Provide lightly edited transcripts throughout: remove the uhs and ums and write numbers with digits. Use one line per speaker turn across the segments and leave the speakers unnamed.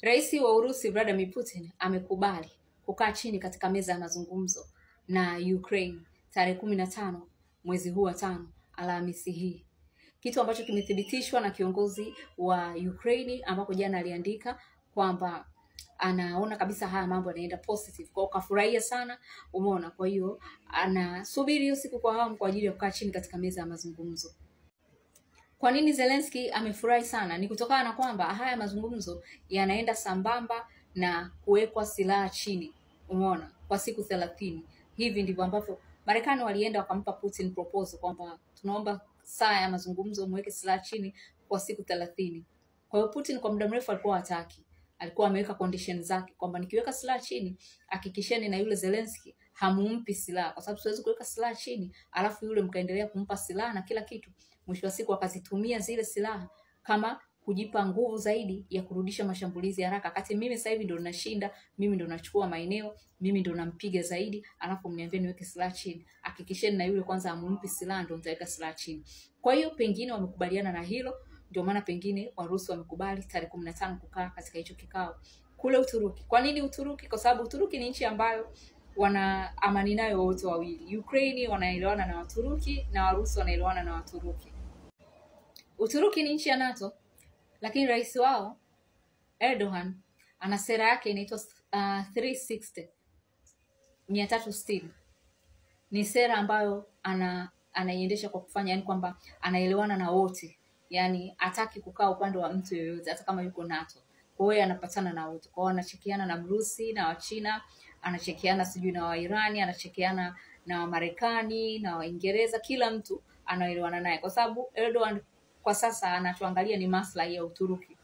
Rais wa Urusi Vladimir Putin amekubali kukaa chini katika meza ya mazungumzo na Ukraine tarehe 15 mwezi huu wa 5 Alhamisi hii. Kitu ambacho kimethibitishwa na kiongozi wa Ukraine ambapo jana aliandika kwamba anaona kabisa haya mambo yanaenda positive. Kwa kafurahia sana, umeona. Kwa hiyo anasubiri hiyo siku kwa hamu kwa ajili ya kukaa chini katika meza ya mazungumzo. Kwa nini Zelensky amefurahi sana? Ni kutokana na kwamba haya mazungumzo yanaenda sambamba na kuwekwa silaha chini, umeona, kwa siku 30. Hivi ndivyo ambavyo Marekani walienda wakampa Putin proposal kwamba tunaomba saa ya mazungumzo muweke silaha chini kwa siku 30. Kwa hiyo Putin kwa muda mrefu alikuwa hataki. Alikuwa ameweka condition zake kwamba nikiweka silaha chini, hakikisheni na yule Zelensky hamumpi silaha, kwa sababu siwezi kuweka silaha chini alafu yule mkaendelea kumpa silaha na kila kitu. Mwisho wa siku akazitumia zile silaha kama kujipa nguvu zaidi ya kurudisha mashambulizi haraka. Kati mimi sasa hivi ndo ninashinda, mimi ndo nachukua maeneo, mimi ndo nampiga zaidi, alafu mniambie niweke silaha chini. Hakikisheni na yule kwanza amumpi silaha ndo nitaweka silaha chini. Kwa hiyo pengine wamekubaliana na hilo, ndio maana pengine Warusi wamekubali tarehe 15 kukaa katika hicho kikao kule Uturuki. Kwa nini Uturuki? Kwa sababu Uturuki ni nchi ambayo wana amani nayo wote wawili. Ukraine wanaelewana na Waturuki na Warusi wanaelewana na Waturuki. Uturuki ni nchi ya NATO, lakini rais wao Erdogan ana sera yake inaitwa 360. Ni sera ambayo anaiendesha kwa kufanya yani kwamba anaelewana na wote. Yani hataki kukaa upande wa mtu yoyote hata kama yuko NATO. Kwa hiyo anapatana na wote. Kwa hiyo anachekiana na Mrusi na Wachina, anachekiana sijui na Wairani, anachekiana na Wamarekani na Waingereza, kila mtu anaelewana naye kwa sababu Erdogan kwa sasa anachoangalia ni maslahi ya Uturuki.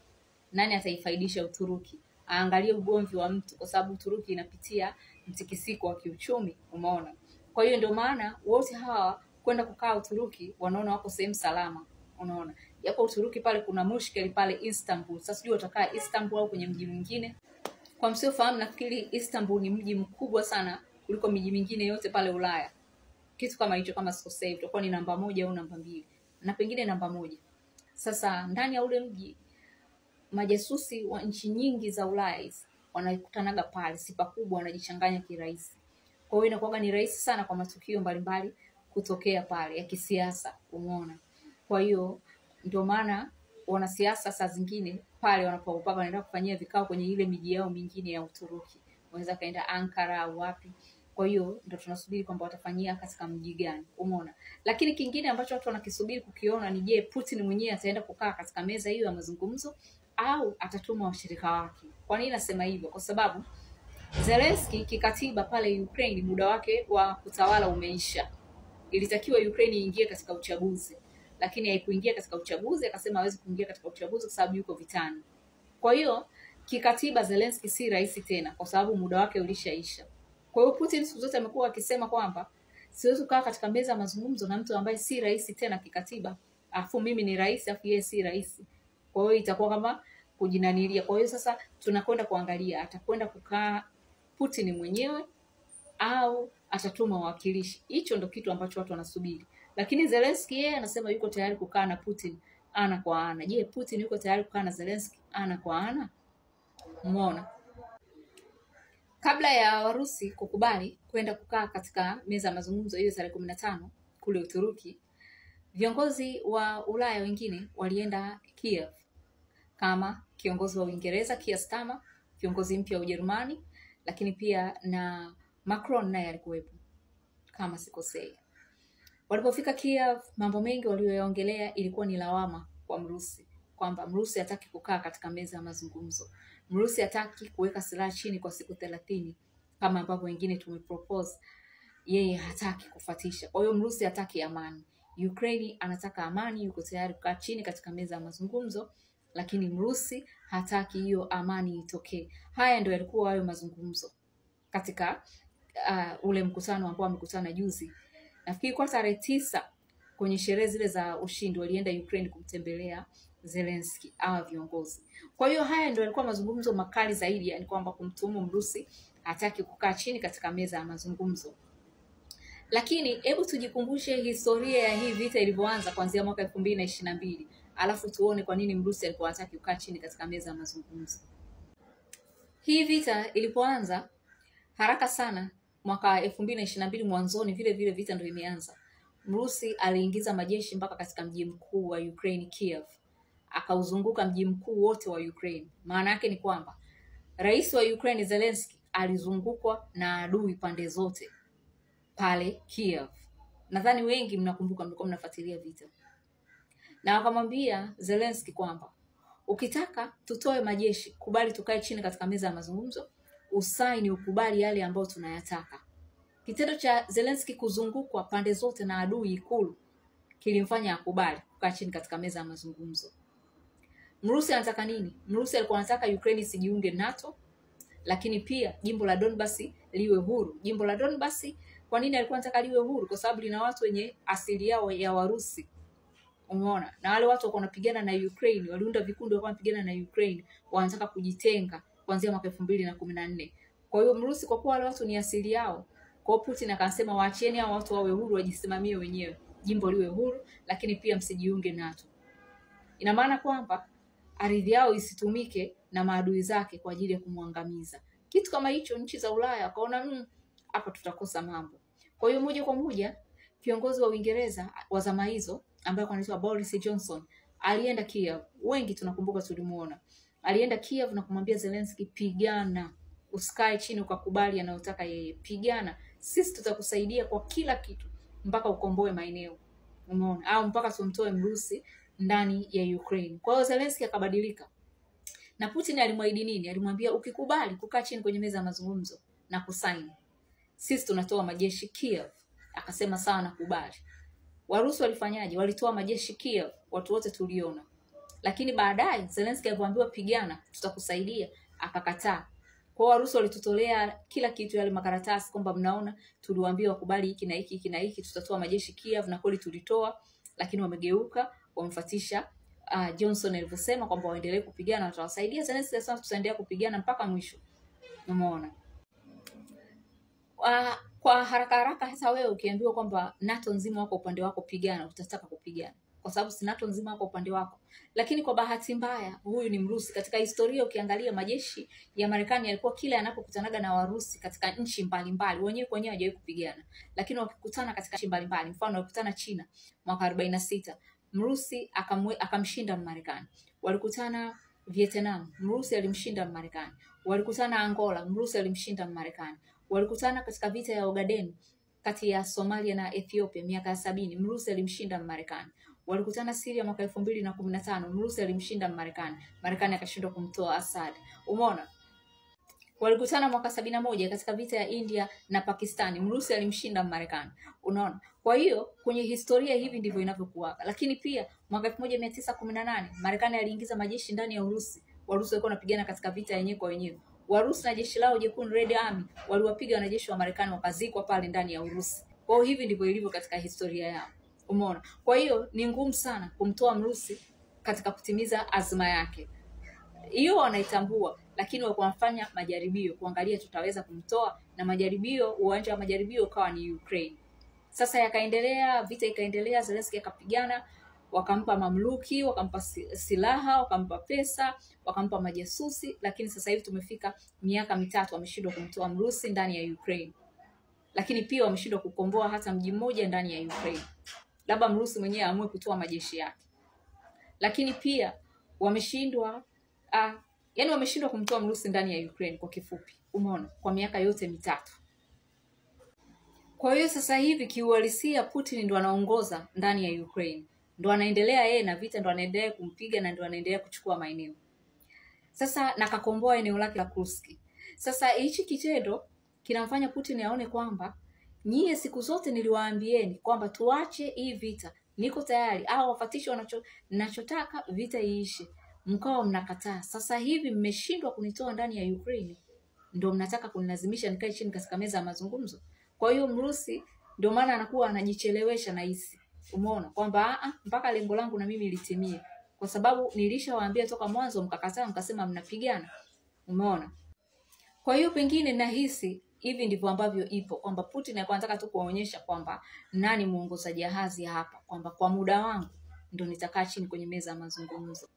Nani ataifaidisha Uturuki? Aangalie ugomvi wa mtu kwa sababu Uturuki inapitia mtikisiko wa kiuchumi, umeona. Kwa hiyo ndio maana wote hawa kwenda kukaa Uturuki wanaona wako sehemu salama, unaona. Yapo Uturuki pale kuna mushkeli pale Istanbul. Sasa sijui watakaa Istanbul au kwenye mji mwingine. Kwa msiofahamu, nafikiri Istanbul ni mji mkubwa sana kuliko miji mingine yote pale Ulaya. Kitu kama hicho kama sikosei, itakuwa ni namba 1 au namba 2 na pengine namba 1. Sasa ndani ya ule mji majasusi wa nchi nyingi za Ulaya hizi wanakutanaga pale, sipa kubwa, wanajichanganya kirahisi. Kwa hiyo inakuwa ni rahisi sana kwa matukio mbalimbali kutokea pale ya kisiasa, umeona. Kwa hiyo ndio maana wanasiasa saa zingine pale wanapopaka wanaenda kufanyia vikao kwenye ile miji yao mingine ya Uturuki. Wanaweza kaenda Ankara au wapi. Kwa hiyo ndio tunasubiri kwamba watafanyia katika mji gani, umeona. Lakini kingine ambacho watu wanakisubiri kukiona ni je, Putin mwenyewe ataenda kukaa katika meza hiyo ya mazungumzo au atatuma washirika wake. Kwa nini nasema hivyo? Kwa sababu Zelensky kikatiba pale Ukraine muda wake wa kutawala umeisha. Ilitakiwa Ukraine iingie katika uchaguzi, lakini haikuingia katika uchaguzi. Akasema hawezi kuingia katika uchaguzi kwa sababu yuko vitani. Kwa hiyo kikatiba Zelensky si rais tena kwa sababu muda wake ulishaisha. Kwa hiyo Putin siku zote amekuwa akisema kwamba siwezi kukaa katika meza ya mazungumzo na mtu ambaye si rais tena kikatiba, afu mimi ni rais afu yeye si rais. Kwa hiyo itakuwa kama kujinanilia. Kwa hiyo sasa tunakwenda kuangalia atakwenda kukaa Putin mwenyewe au atatuma wawakilishi. Hicho ndo kitu ambacho watu wanasubiri. Lakini Zelensky yeye anasema yuko tayari kukaa na Putin ana kwa ana. Je, Putin yuko tayari kukaa na Zelensky ana kwa ana? Umeona? Kabla ya Warusi kukubali kwenda kukaa katika meza ya mazungumzo hiyo tarehe 15 kule Uturuki, viongozi wa Ulaya wengine walienda Kiev, kama kiongozi wa Uingereza Keir Starmer, kiongozi mpya wa Ujerumani, lakini pia na Macron naye alikuwepo kama sikosei. Walipofika Kiev, mambo mengi walioyaongelea ilikuwa ni lawama kwa Mrusi, kwamba Mrusi hataki kukaa katika meza ya mazungumzo. Mrusi hataki kuweka silaha chini kwa siku 30 kama ambavyo wengine tumepropose. Yeye hataki kufatisha. Kwa hiyo Mrusi hataki amani. Ukraine anataka amani, yuko tayari kukaa chini katika meza ya mazungumzo, lakini Mrusi hataki hiyo amani itokee. Haya ndio yalikuwa hayo mazungumzo katika ule mkutano ambao wamekutana juzi. Nafikiri kwa tarehe 9 kwenye sherehe zile za ushindi walienda Ukraine kumtembelea Zelensky au viongozi. Kwa hiyo haya ndio yalikuwa mazungumzo makali zaidi, yani kwamba kumtuhumu Mrusi hataki kukaa chini katika meza ya mazungumzo. Lakini hebu tujikumbushe historia ya hii vita ilivyoanza kuanzia mwaka 2022, alafu tuone kwa nini Mrusi alikuwa hataki kukaa chini katika meza ya mazungumzo. Hii vita ilipoanza haraka sana mwaka 2022 mwanzoni, vile vile vita ndio imeanza. Mrusi aliingiza majeshi mpaka katika mji mkuu wa Ukraine, Kiev. Akauzunguka mji mkuu wote wa Ukraine. Maana yake ni kwamba rais wa Ukraine Zelensky alizungukwa na adui pande zote pale Kiev. Nadhani wengi mnakumbuka, mlikuwa mnafuatilia vita. Na akamwambia Zelensky kwamba ukitaka tutoe majeshi, kubali tukae chini katika meza ya mazungumzo, usaini ukubali yale ambayo tunayataka. Kitendo cha Zelensky kuzungukwa pande zote na adui Ikulu kilimfanya akubali kukaa chini katika meza ya mazungumzo. Mrusi anataka nini? Mrusi alikuwa anataka Ukraine isijiunge NATO, lakini pia jimbo la Donbas liwe huru. Jimbo la Donbas, kwa nini alikuwa anataka liwe huru? Kwa sababu lina watu wenye asili yao ya Warusi. Umeona? Na wale watu walikuwa wanapigana na Ukraine, waliunda vikundi walikuwa wanapigana na Ukraine, wanataka kujitenga kuanzia mwaka 2014. Kwa hiyo Mrusi, kwa kuwa wale watu ni asili yao, kwa Putin akasema waacheni hao watu wawe huru, wajisimamie wenyewe. Jimbo liwe huru, lakini pia msijiunge NATO. Ina maana kwamba ardhi yao isitumike na maadui zake kwa ajili ya kumwangamiza. Kitu kama hicho nchi za Ulaya wakaona hapa tutakosa mambo. Kwa hiyo moja kwa moja kiongozi wa Uingereza wa zama hizo ambaye anaitwa Boris Johnson alienda Kiev. Wengi tunakumbuka tulimuona. Alienda Kiev na kumwambia Zelensky, pigana, usikae chini ukakubali anayotaka yeye. Pigana, sisi tutakusaidia kwa kila kitu mpaka ukomboe maeneo. Umeona? Au mpaka tumtoe Mrusi ndani ya Ukraine. Kwa hiyo Zelensky akabadilika. Na Putin alimwahidi nini? Alimwambia ukikubali kukaa chini kwenye meza ya mazungumzo na kusaini, sisi tunatoa majeshi Kiev. Akasema sawa, nakubali. Warusi walifanyaje? Walitoa majeshi Kiev, watu wote tuliona. Lakini baadaye Zelensky alipoambiwa pigana, tutakusaidia, akakataa. Kwa Warusi walitutolea kila kitu, yale makaratasi kwamba mnaona tuliwaambia wakubali hiki na hiki na hiki, tutatoa majeshi Kiev, na kweli tulitoa, lakini wamegeuka, wamfuatisha Johnson alivyosema kwamba waendelee kupigana, watawasaidia. Zelensky sasa tutaendelea kupigana mpaka mwisho. Umeona? Kwa haraka hata wewe ukiambiwa kwamba NATO nzima wako upande wako, pigana, utataka kupigana kwa sababu si NATO nzima wako upande wako. Lakini kwa bahati mbaya huyu ni Mrusi. Katika historia ukiangalia majeshi ya Marekani yalikuwa kila yanapokutanaga na Warusi katika nchi mbalimbali, wenyewe kwa wenyewe hawajawahi kupigana, lakini wakikutana katika nchi mbalimbali, mfano walikutana China mwaka 46, Mrusi akamshinda Marekani. Walikutana Vietnam, Mrusi alimshinda Marekani. Walikutana Angola, Mrusi alimshinda Marekani. Walikutana katika vita ya Ogaden kati ya Somalia na Ethiopia miaka ya 70, Mrusi alimshinda Marekani. Walikutana Syria mwaka 2015, Mrusi alimshinda Marekani. Marekani akashindwa kumtoa Assad. Umeona? Walikutana mwaka 71 katika vita ya India na Pakistani, Mrusi alimshinda Marekani. Unaona? Kwa hiyo kwenye historia hivi ndivyo inavyokuwa. Lakini pia mwaka 1918 Marekani aliingiza majeshi ndani ya Urusi. Warusi walikuwa wanapigana katika vita yenyewe kwa wenyewe. Warusi na jeshi lao jekundu, Red Army, waliwapiga wanajeshi wa Marekani, wakazikwa pale ndani ya Urusi. Kwa hiyo hivi ndivyo ilivyo katika historia yao. Umeona? Kwa hiyo ni ngumu sana kumtoa Mrusi katika kutimiza azma yake. Hiyo wanaitambua, lakini wako wanafanya majaribio kuangalia tutaweza kumtoa, na majaribio, uwanja wa majaribio ukawa ni Ukraine. Sasa yakaendelea, vita ikaendelea, Zelensky akapigana, wakampa mamluki, wakampa silaha, wakampa pesa, wakampa majasusi, lakini sasa hivi tumefika miaka 3 wameshindwa kumtoa Mrusi ndani ya Ukraine. Lakini pia wameshindwa kukomboa hata mji mmoja ndani ya Ukraine. Labda Mrusi mwenyewe aamue kutoa majeshi yake. Lakini pia wameshindwa wameshindwa kumtoa Mrusi ndani ya Ukraine kwa kifupi. Umeona? Kwa miaka yote 3. Kwa hiyo sasa hivi kiuhalisia Putin ndo anaongoza ndani ya Ukraine. Ndo anaendelea yeye na vita, ndo anaendelea kumpiga na ndo anaendelea kuchukua maeneo. Sasa na kakomboa eneo lake la Kursk. Sasa hichi kitendo kinamfanya Putin aone kwamba nyie siku zote niliwaambieni kwamba tuache hii vita, niko tayari, au wafatishe ninachotaka vita iishe, mkao mnakataa. Sasa hivi mmeshindwa kunitoa ndani ya Ukraine, ndio mnataka kunilazimisha nikae chini katika meza ya mazungumzo. Kwa hiyo Mrusi ndio maana anakuwa anajichelewesha na hisi. Umeona kwamba mpaka lengo langu na mimi litimie, kwa sababu nilishawaambia toka mwanzo mkakataa, mkasema mnapigana. Umeona? Kwa hiyo pengine nahisi hivi ndivyo ambavyo ipo, kwamba Putin anataka tu kuonyesha kwamba nani muongoza jahazi hapa, kwamba kwa muda wangu ndio nitakaa chini kwenye meza ya mazungumzo.